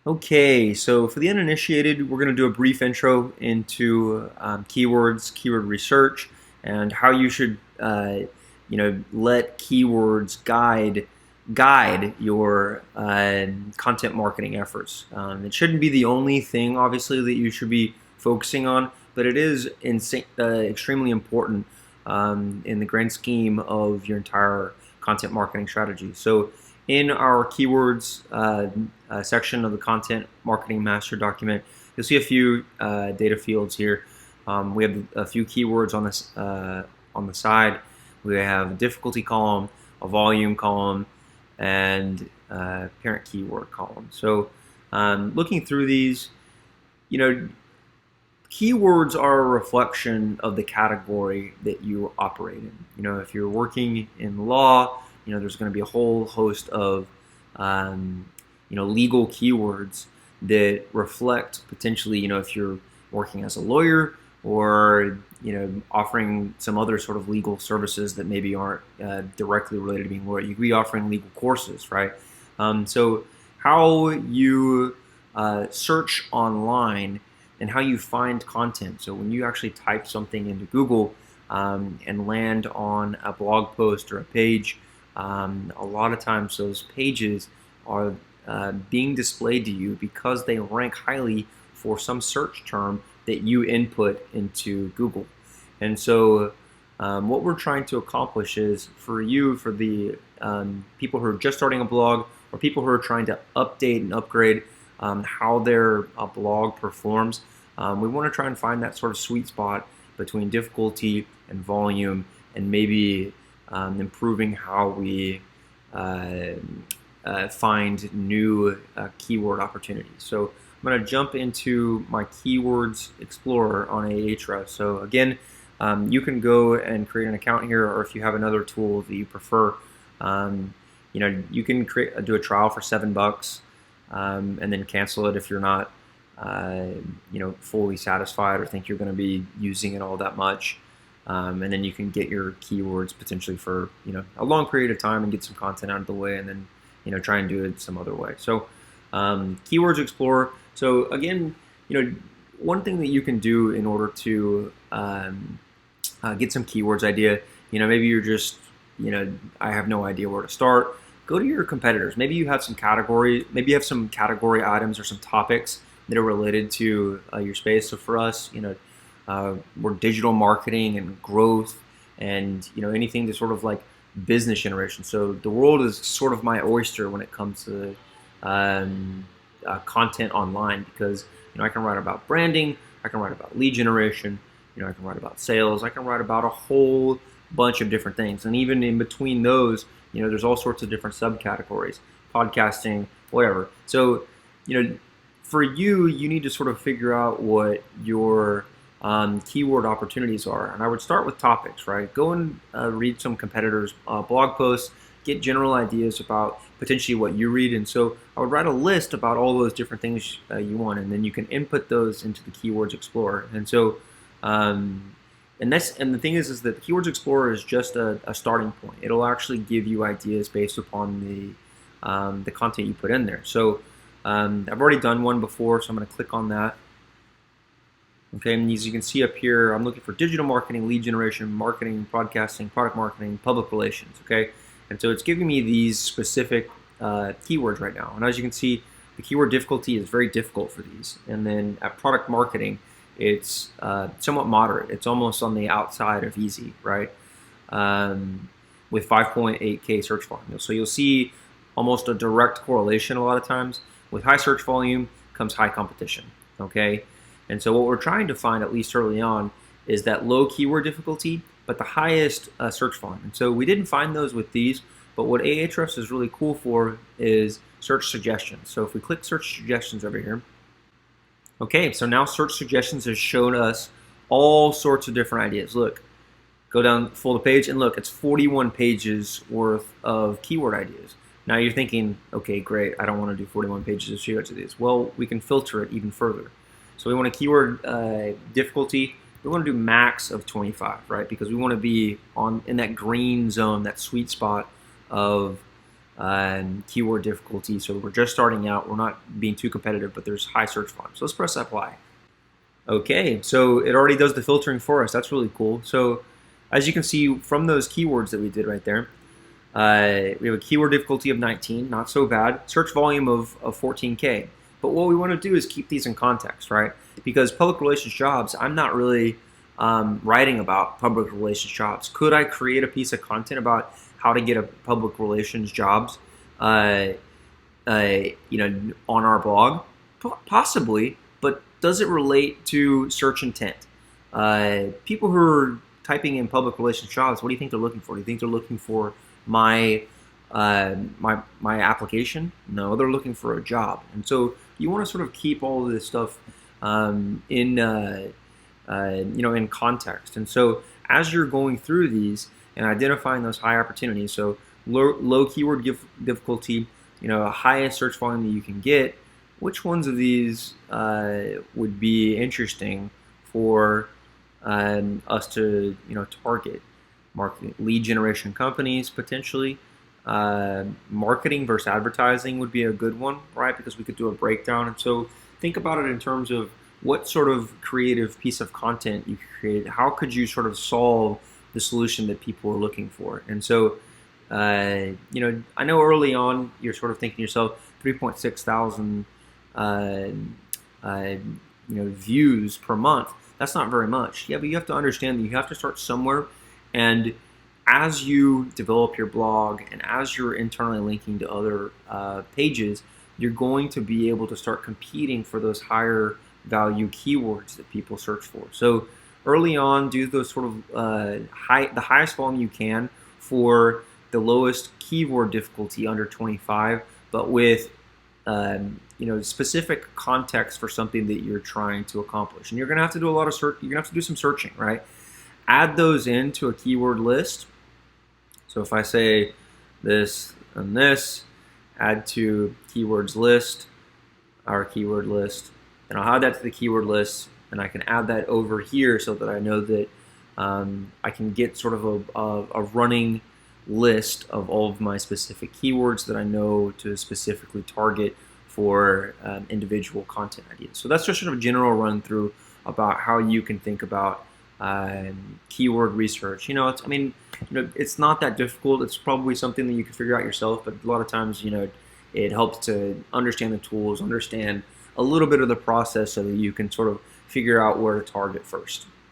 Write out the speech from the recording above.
Okay, so for the uninitiated, we're going to do a brief intro into keywords, keyword research, and how you should, let keywords guide your content marketing efforts. It shouldn't be the only thing, obviously, that you should be focusing on, but it is extremely important in the grand scheme of your entire content marketing strategy. So in our keywords section of the content marketing master document, you'll see a few data fields here. We have a few keywords on the side. We have a difficulty column, a volume column, and parent keyword column. So looking through these, keywords are a reflection of the category that you operate in. If you're working in law, there's going to be a whole host of legal keywords that reflect potentially, if you're working as a lawyer or offering some other sort of legal services that maybe aren't directly related to being a lawyer. You could be offering legal courses, right? So how you search online and how you find content. So when you actually type something into Google and land on a blog post or a page, a lot of times those pages are being displayed to you because they rank highly for some search term that you input into Google. And so what we're trying to accomplish is for the people who are just starting a blog or people who are trying to update and upgrade how their blog performs, we want to try and find that sort of sweet spot between difficulty and volume, and maybe improving how we find new keyword opportunities. So I'm going to jump into my Keywords Explorer on Ahrefs. So again, you can go and create an account here, or if you have another tool that you prefer, you can do a trial for $7, and then cancel it if you're not fully satisfied or think you're going to be using it all that much. And then you can get your keywords potentially for a long period of time and get some content out of the way, and then try and do it some other way. So Keywords Explorer. So again, one thing that you can do in order to get some keywords idea, maybe you're just I have no idea where to start. Go to your competitors. Maybe you have some category. Maybe you have some category items or some topics that are related to your space. So for us, we're digital marketing and growth, and anything to sort of like business generation. So the world is sort of my oyster when it comes to content online, because I can write about branding, I can write about lead generation, I can write about sales, I can write about a whole bunch of different things, and even in between those, there's all sorts of different subcategories, podcasting, whatever. So for you need to sort of figure out what your keyword opportunities are, and I would start with topics, right? Go and read some competitors' blog posts, get general ideas about potentially what you read, and so I would write a list about all those different things you want, and then you can input those into the Keywords Explorer. And so, and the thing is that the Keywords Explorer is just a starting point. It'll actually give you ideas based upon the content you put in there. So I've already done one before, so I'm going to click on that. Okay, and as you can see up here, I'm looking for digital marketing, lead generation, marketing, broadcasting, product marketing, public relations. Okay, and so it's giving me these specific keywords right now. And as you can see, the keyword difficulty is very difficult for these. And then at product marketing, it's somewhat moderate. It's almost on the outside of easy, right? With 5.8K search volume. So you'll see almost a direct correlation a lot of times. With high search volume comes high competition. Okay. And so what we're trying to find, at least early on, is that low keyword difficulty, but the highest search volume. And so we didn't find those with these, but what Ahrefs is really cool for is search suggestions. So if we click search suggestions over here, okay, so now search suggestions has shown us all sorts of different ideas. Look, go down full the page, and look, it's 41 pages worth of keyword ideas. Now you're thinking, okay, great, I don't want to do 41 pages of keyword ideas. Well, we can filter it even further. So we want a keyword difficulty. We want to do max of 25, right? Because we want to be in that green zone, that sweet spot of keyword difficulty. So we're just starting out. We're not being too competitive, but there's high search volume. So let's press apply. Okay, so it already does the filtering for us. That's really cool. So as you can see from those keywords that we did right there, we have a keyword difficulty of 19, not so bad. Search volume of 14K. But what we want to do is keep these in context, right? Because public relations jobs, I'm not really writing about public relations jobs. Could I create a piece of content about how to get a public relations jobs, on our blog? Possibly, but does it relate to search intent? People who are typing in public relations jobs, what do you think they're looking for? Do you think they're looking for my application? No, they're looking for a job. And so you want to sort of keep all of this stuff in context. And so as you're going through these and identifying those high opportunities, so low keyword difficulty, highest search volume that you can get, which ones of these would be interesting for us to target? Marketing, lead generation companies potentially. Marketing versus advertising would be a good one, right? Because we could do a breakdown. And so think about it in terms of what sort of creative piece of content you create. How could you sort of solve the solution that people are looking for? And so, I know early on you're sort of thinking to yourself, 3.6 thousand views per month. That's not very much. Yeah, but you have to understand that you have to start somewhere. And as you develop your blog and as you're internally linking to other pages, you're going to be able to start competing for those higher value keywords that people search for. So early on, do those sort of the highest volume you can for the lowest keyword difficulty under 25, but with specific context for something that you're trying to accomplish. And you're going to have to do a lot of search. You're going to have to do some searching, right? Add those into a keyword list. So if I say this and this, add to keywords list, our keyword list, and I'll add that to the keyword list, and I can add that over here so that I know that I can get sort of a running list of all of my specific keywords that I know to specifically target for individual content ideas. So that's just sort of a general run through about how you can think about keyword research. It's not that difficult. It's probably something that you can figure out yourself, but a lot of times, it helps to understand the tools, understand a little bit of the process so that you can sort of figure out where to target first.